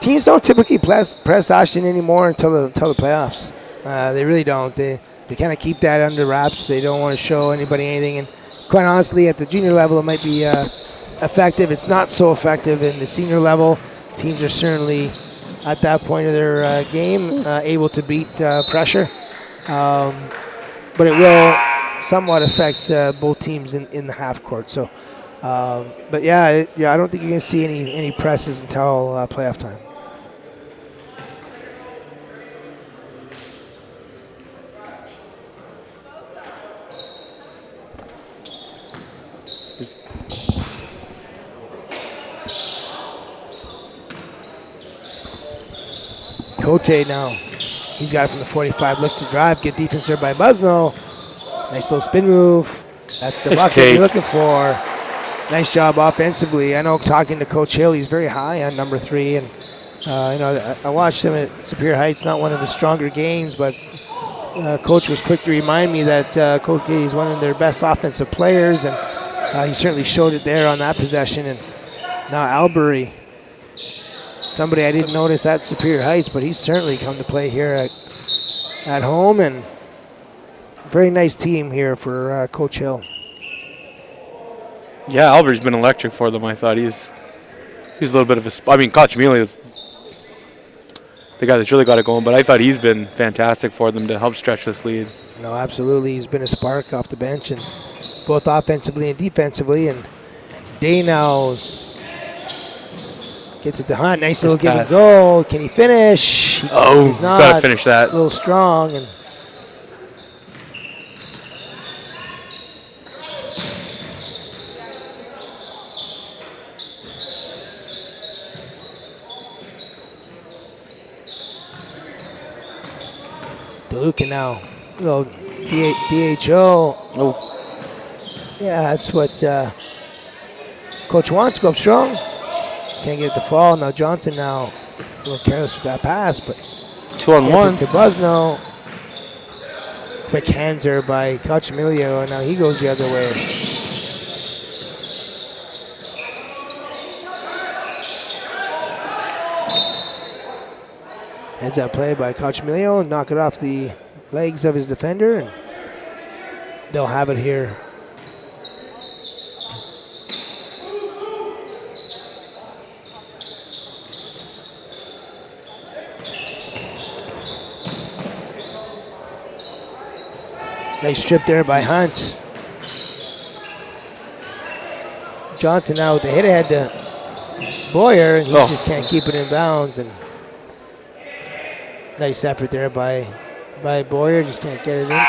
Teams don't typically press Ashton anymore until the playoffs. They really don't. They kind of keep that under wraps. They don't want to show anybody anything. And quite honestly, at the junior level, it might be effective. It's not so effective in the senior level. Teams are certainly at that point of their game able to beat pressure. But it will somewhat affect both teams in the half court. So, but yeah, I don't think you're going to see any presses until playoff time. Cote now. He's got it from the 45. Looks to drive. Good defense there by Busno. Nice little spin move. That's the bucket you're looking for. Nice job offensively. I know talking to Coach Hill, he's very high on number 3. And, I watched him at Superior Heights, not one of his stronger games, but Coach was quick to remind me that Coach Giddy is one of their best offensive players, and he certainly showed it there on that possession. And now Albury, somebody I didn't notice at Superior Heights, but he's certainly come to play here at home, and very nice team here for Coach Hill. Yeah, Albury's been electric for them. I thought he's a little bit of a. I mean, Koch Mealy is the guy that's really got it going, but I thought he's been fantastic for them to help stretch this lead. No, absolutely. He's been a spark off the bench, and both offensively and defensively. And Day now gets it to Hunt. Nice little give and go. Can he finish? He's not. Got to finish that. A little strong. And DeLuca now. Little DHO. Oh. Yeah, that's what Coach wants. Go up strong. Can't get it to fall. Now Johnson now a little careless with that pass, but 2-on-1 to Busno. Quick hands there by Coach Emilio, and now he goes the other way. Heads up play by Coach Emilio, knock it off the legs of his defender, and they'll have it here. Nice strip there by Hunt. Johnson now with the hit ahead to Boyer, and he just can't keep it in bounds. And nice effort there by Boyer, just can't get it in.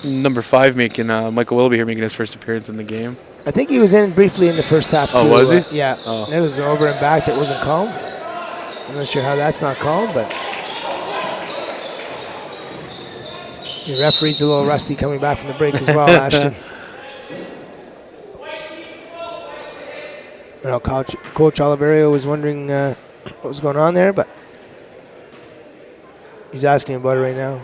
Number 5 making Michael Willoughby here making his first appearance in the game. I think he was in briefly in the first half too. Oh, was he? Yeah. Oh. There was an over and back that wasn't called. I'm not sure how that's not called, but the referee's a little rusty coming back from the break as well, Ashton. You know, Coach Oliverio was wondering what was going on there, but he's asking about it right now.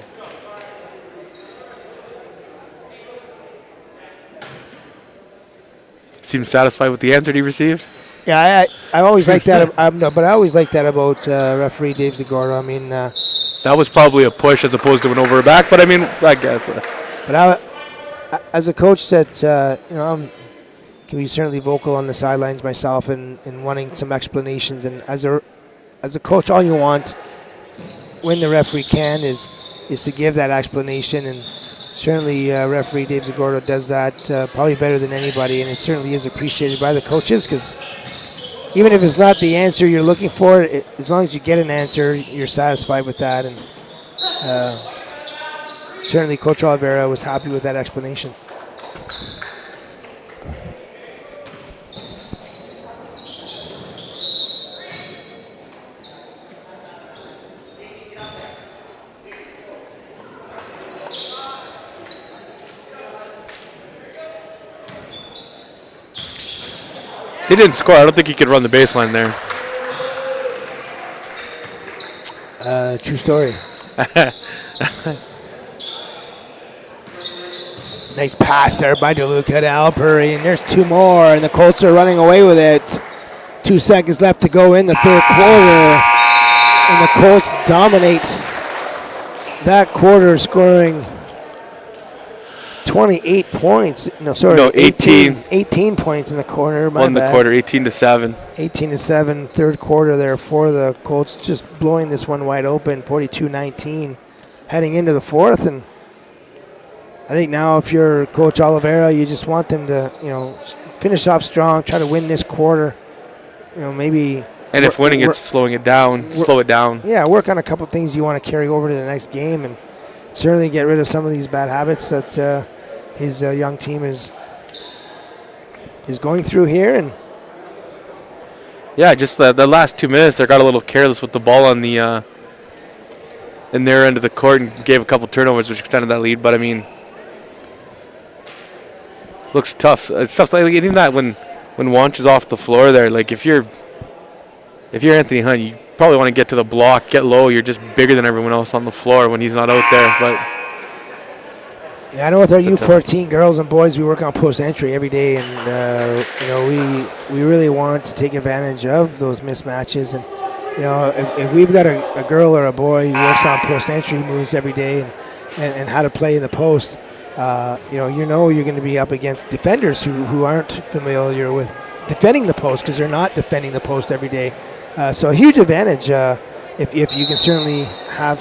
seemed satisfied with the answer he received. Yeah, I always like that. But I always like that about referee Dave Zagordo. I mean, That was probably a push as opposed to an over a back, but I mean, I guess. but as a coach that I'm can be certainly vocal on the sidelines myself and wanting some explanations. And as a coach, all you want when the referee can is to give that explanation. And certainly referee Dave Zagordo does that probably better than anybody. And it certainly is appreciated by the coaches because even if it's not the answer you're looking for, as long as you get an answer, you're satisfied with that. And certainly Coach Oliveira was happy with that explanation. They didn't score. I don't think he could run the baseline there. True story. Nice pass there by DeLuca to Albury, and there's two more, and the Colts are running away with it. 2 seconds left to go in the third quarter, and the Colts dominate that quarter, scoring 28 points. No, 18. 18 points in the corner. Won the quarter, 18-7. 18-7, third quarter there for the Colts, just blowing this one wide open, 42-19, heading into the fourth. And I think now if you're Coach Oliveira, you just want them to, finish off strong, try to win this quarter. Maybe. And if winning, it's slowing it down, slow it down. Yeah, work on a couple things you want to carry over to the next game, and certainly get rid of some of these bad habits that his young team is going through here. And yeah, just the last 2 minutes, they got a little careless with the ball on the in their end of the court and gave a couple turnovers, which extended that lead. But I mean, looks tough. It's tough. Like, even that when Wanch is off the floor there, like if you're Anthony Hunt, you probably want to get to the block, get low. You're just bigger than everyone else on the floor when he's not out there. But yeah, I know with our U14 girls and boys, we work on post entry every day, and we really want to take advantage of those mismatches. And if we've got a girl or a boy who works on post entry moves every day and how to play in the post, you're going to be up against defenders who aren't familiar with defending the post because they're not defending the post every day. So a huge advantage if you can certainly have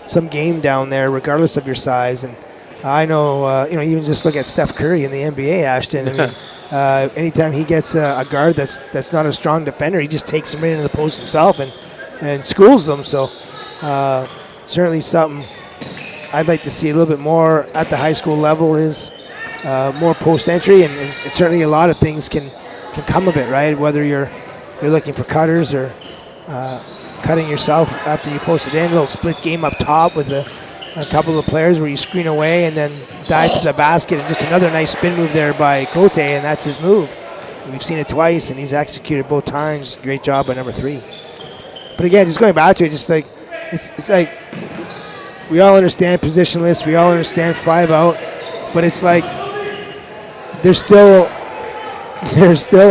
some game down there regardless of your size. And I know, even just look at Steph Curry in the NBA, Ashton. I mean, anytime he gets a guard that's not a strong defender, he just takes them right into the post himself and schools them. So certainly something I'd like to see a little bit more at the high school level is more post entry, and certainly a lot of things can come of it, right? Whether you're looking for cutters or cutting yourself after you post it in, a little split game up top with a couple of players where you screen away and then dive to the basket, and just another nice spin move there by Cote, and that's his move. We've seen it twice, and he's executed both times. Great job by number 3. But again, just going back to it, just like it's like we all understand positionless, we all understand 5 out, but it's like there's still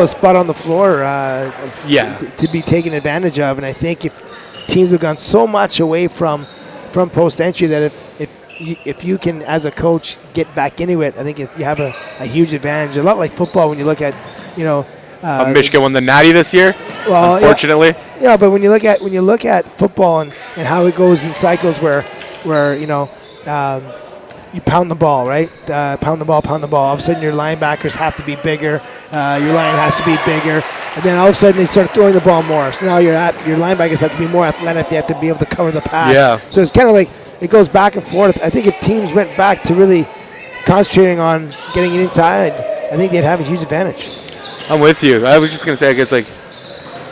a spot on the floor to be taken advantage of. And I think if teams have gone so much away from post entry that if you can, as a coach, get back into it, I think you have a huge advantage. A lot like football when you look at, Michigan won the Natty this year, unfortunately. Yeah, but when you look at football and how it goes in cycles where you pound the ball, right? Pound the ball. All of a sudden, your linebackers have to be bigger. Your line has to be bigger. And then all of a sudden, they start throwing the ball more. So now your linebackers have to be more athletic. They have to be able to cover the pass. Yeah. So it's kind of like it goes back and forth. I think if teams went back to really concentrating on getting it inside, I think they'd have a huge advantage. I'm with you. I was just going to say, it's like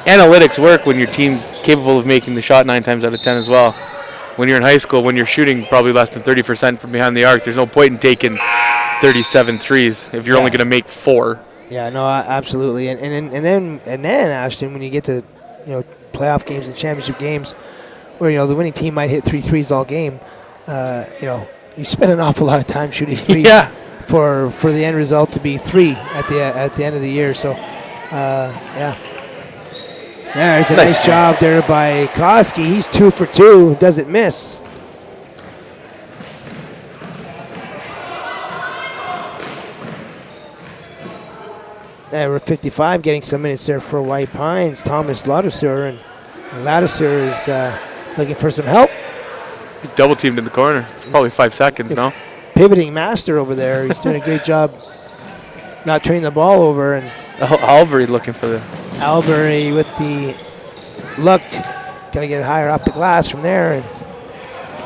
analytics work when your team's capable of making the shot 9 times out of 10 as well. When you're in high school, when you're shooting probably less than 30% from behind the arc, there's no point in taking 37 threes if you're only going to make 4. Yeah, no, absolutely. And then Ashton, when you get to playoff games and championship games, where the winning team might hit 3 threes all game, You spend an awful lot of time shooting threes Yeah. for the end result to be 3 at the end of the year. So, yeah. There's a nice job there by Koski. He's 2 for 2. Doesn't miss. We're 55 getting some minutes there for White Pines. Thomas Ladouceur, and Ladouceur is looking for some help. He's double teamed in the corner. It's probably 5 seconds now. Pivoting master over there. He's doing a great job not turning the ball over. And Albury looking for the. Albury with the look. Gonna get it higher off the glass from there. And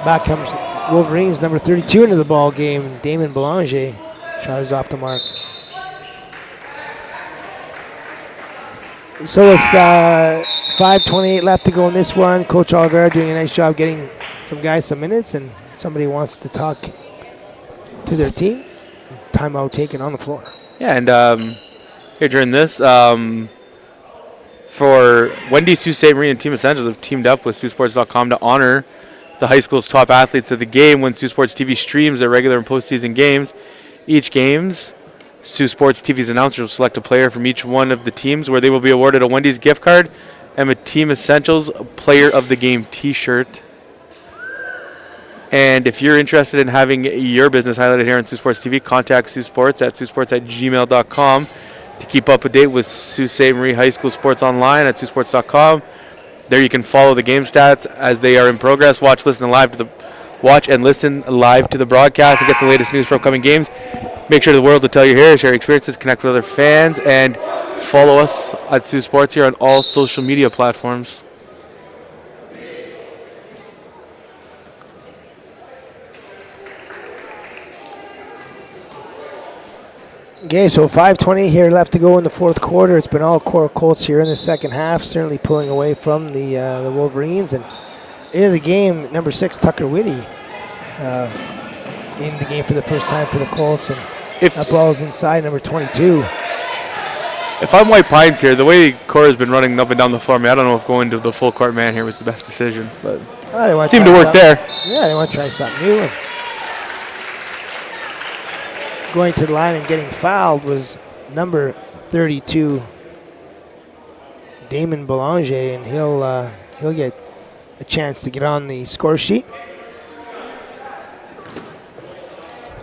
back comes Wolverines number 32 into the ball game. Damon Belanger. Shot is off the mark. So with 5:28 left to go in this one, Coach Oliveira doing a nice job getting some guys some minutes, and somebody wants to talk to their team. Timeout taken on the floor. Yeah, and here during this, for Wendy, Sault Ste. Marie, and Team Essentials have teamed up with Saultsports.com to honor the high school's top athletes of the game when Sault Sports TV streams their regular and postseason games. Each games, Sault Sports TV's announcers will select a player from each one of the teams where they will be awarded a Wendy's gift card and a Team Essentials Player of the Game t-shirt. And if you're interested in having your business highlighted here on Sault Sports TV, contact Sault Sports at saultsports@gmail.com to keep up to date with Sault Ste. Marie High School sports online at saultsports.com. There you can follow the game stats as they are in progress. Watch and listen live to the broadcast and get the latest news for upcoming games. Make sure the world to tell you here, share experiences, connect with other fans, and follow us at Sault Sports here on all social media platforms. Okay, so 5:20 here left to go in the fourth quarter. It's been all core Colts here in the second half, certainly pulling away from the Wolverines. And into the game, number 6 Tucker Whitty in the game for the first time for the Colts, and that ball's inside number 22. If I'm White Pines here, the way Cora's been running up and down the floor, I don't know if going to the full court man here was the best decision, but it seemed to work there. Yeah, they want to try something new. And going to the line and getting fouled was number 32, Damon Belanger, and he'll get a chance to get on the score sheet.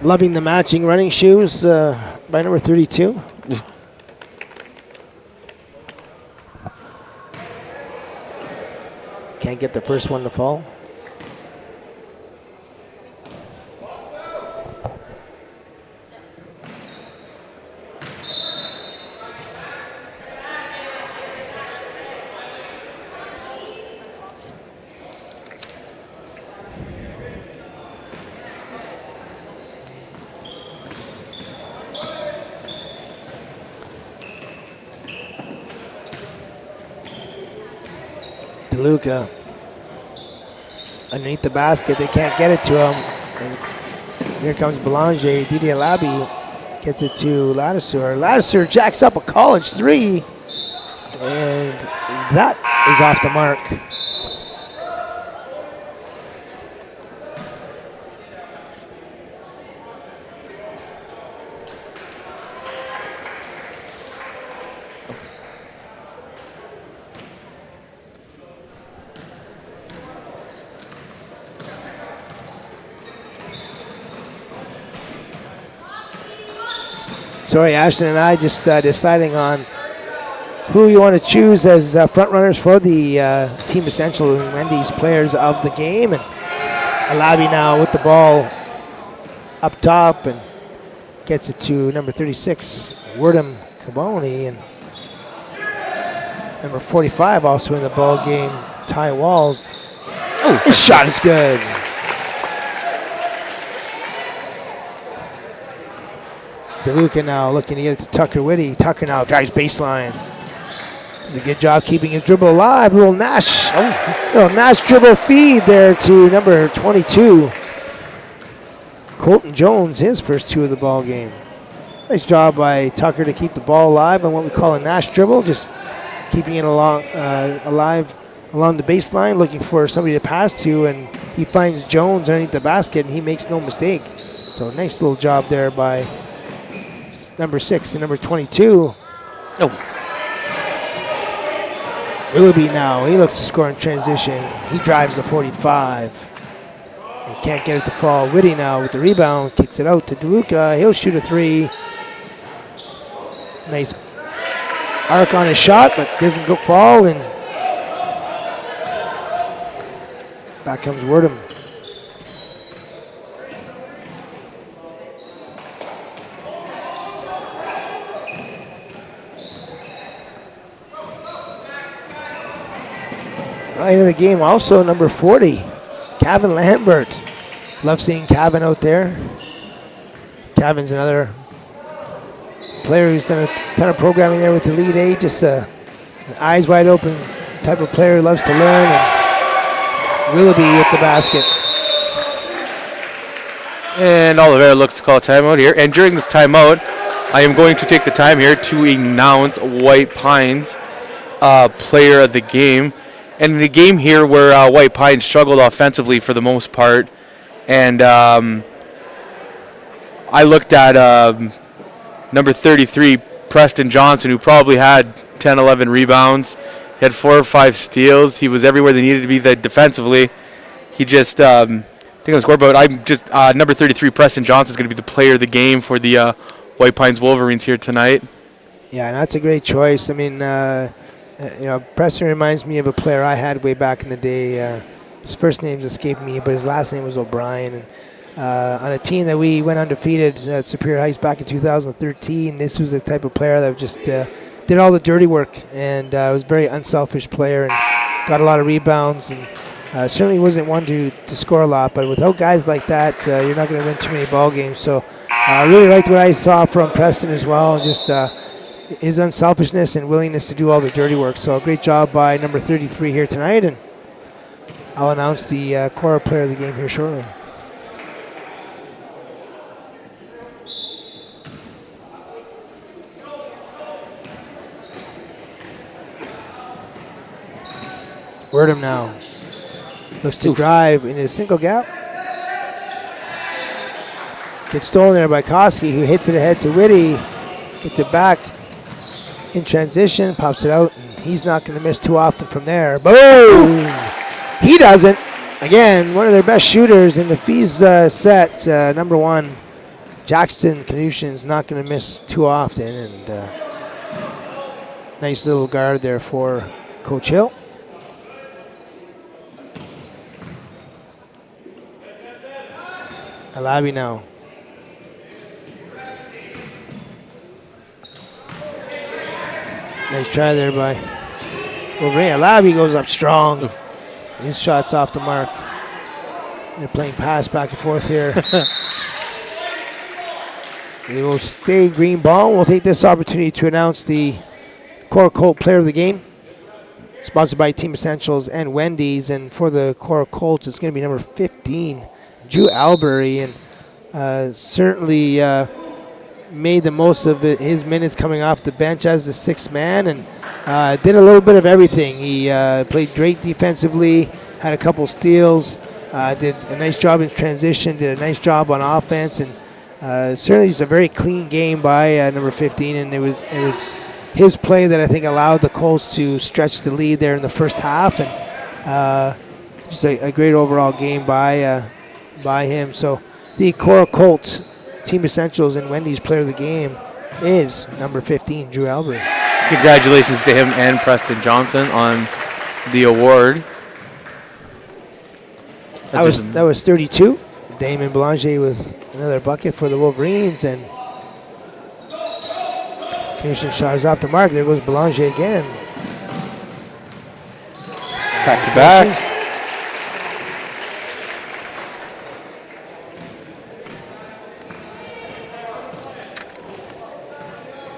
Loving the matching running shoes by number 32. Can't get the first one to fall. DeLuca underneath the basket. They can't get it to him. And here comes Belanger. Didier Labi gets it to Ladouceur. Ladouceur jacks up a college 3. And that is off the mark. Sorry, Ashton and I just deciding on who you want to choose as front runners for the Team Essential and Wendy's players of the game. And Alabi now with the ball up top and gets it to number 36, Wordham Caboni, and number 45 also in the ball game, Ty Walls. Oh, his shot is good. DeLuca now looking to get it to Tucker Whitty. Tucker now drives baseline. Does a good job keeping his dribble alive. Little Nash dribble feed there to number 22. Colton Jones, his first 2 of the ball game. Nice job by Tucker to keep the ball alive on what we call a Nash dribble, just keeping it alive along the baseline, looking for somebody to pass to, and he finds Jones underneath the basket, and he makes no mistake. So nice little job there by number 6 and number 22. Oh. Willoughby now, he looks to score in transition. He drives the 45. He can't get it to fall. Whitty now with the rebound, kicks it out to DeLuca. He'll shoot a 3. Nice arc on his shot, but doesn't go fall, and back comes Wordham. Right into the game also, number 40, Kevin Lambert. Love seeing Kevin out there. Kevin's another player who's done a ton of programming there with the Elite Eight. Just an eyes wide open type of player who loves to learn. And Willoughby at the basket. And Oliveira looks to call a timeout here. And during this timeout, I am going to take the time here to announce White Pines player of the game. And in the game here where White Pines struggled offensively for the most part, and I looked at number 33, Preston Johnson, who probably had 10, 11 rebounds. He had 4 or 5 steals. He was everywhere they needed to be defensively. He just, I think on the scoreboard, number 33, Preston Johnson is going to be the player of the game for the White Pines Wolverines here tonight. Yeah, and that's a great choice. I mean, Preston reminds me of a player I had way back in the day. His first name's escaped me, but his last name was O'Brien. And on a team that we went undefeated at Superior Heights back in 2013, this was the type of player that just did all the dirty work, and was a very unselfish player and got a lot of rebounds, and certainly wasn't one to score a lot. But without guys like that, you're not going to win too many ball games. So I really liked what I saw from Preston as well, and just his unselfishness and willingness to do all the dirty work. So a great job by number 33 here tonight, and I'll announce the Cora player of the game here shortly. Wordham now looks to drive in a single gap. Gets stolen there by Koski, who hits it ahead to Whitty. Gets it back in transition, pops it out, and he's not going to miss too often from there. Boom! He doesn't. Again, one of their best shooters in the Fees set, number 1, Jackson Knudsen's not going to miss too often, and nice little guard there for Coach Hill. Alabi now. Nice try there by Wolverine. Alabi goes up strong. His shot's off the mark. They're playing pass back and forth here. They will stay green ball. We'll take this opportunity to announce the Cora Colt player of the game. Sponsored by Team Essentials and Wendy's. And for the Cora Colts, it's going to be number 15, Drew Albury. And certainly made the most of his minutes coming off the bench as the 6th man, and did a little bit of everything. He played great defensively, had a couple steals, did a nice job in transition, did a nice job on offense, and certainly it's a very clean game by number 15, and it was his play that I think allowed the Colts to stretch the lead there in the first half, and just a great overall game by him. So the Cora Colts Team Essentials and Wendy's player of the game is number 15, Drew Albert. Congratulations to him and Preston Johnson on the award. That was 32. Damon Belanger with another bucket for the Wolverines, and Knudsen shot is off the mark. There goes Belanger again. Back to back.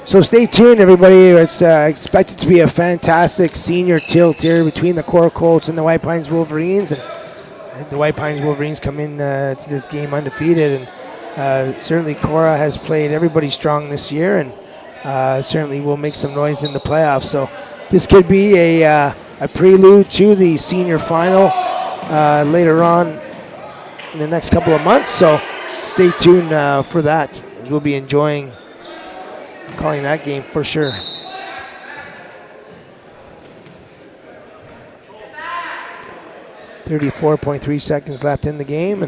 So stay tuned, everybody. It's expected to be a fantastic senior tilt here between the Cora Colts and the White Pines Wolverines. And the White Pines Wolverines come in to this game undefeated. And certainly Cora has played everybody strong this year, and certainly will make some noise in the playoffs. So this could be a prelude to the senior final later on in the next couple of months. So stay tuned for that, as we'll be enjoying calling that game for sure. .3 seconds left in the game.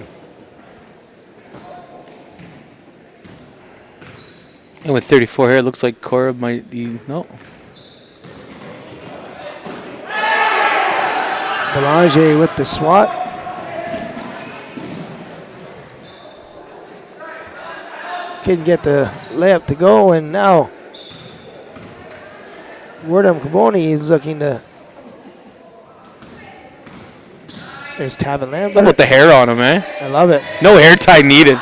And with 34 here, it looks like Cora might be, no. Belanger with the swat. Couldn't get the layup to go, and now Wardham Caboni is looking to. There's Kevin Lambert. With the hair on him, eh? I love it. No hair tie needed.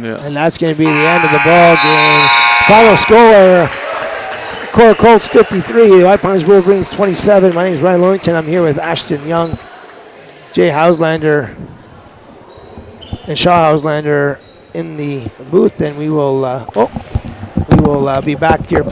Yeah. And that's going to be the end of the ball game. Final score, Cora Colts 53, White Pines Wolverines 27. My name is Ryan Lillington. I'm here with Ashton Young, Jay Hauslander, and Shaw Hauslander in the booth, and we will be back here for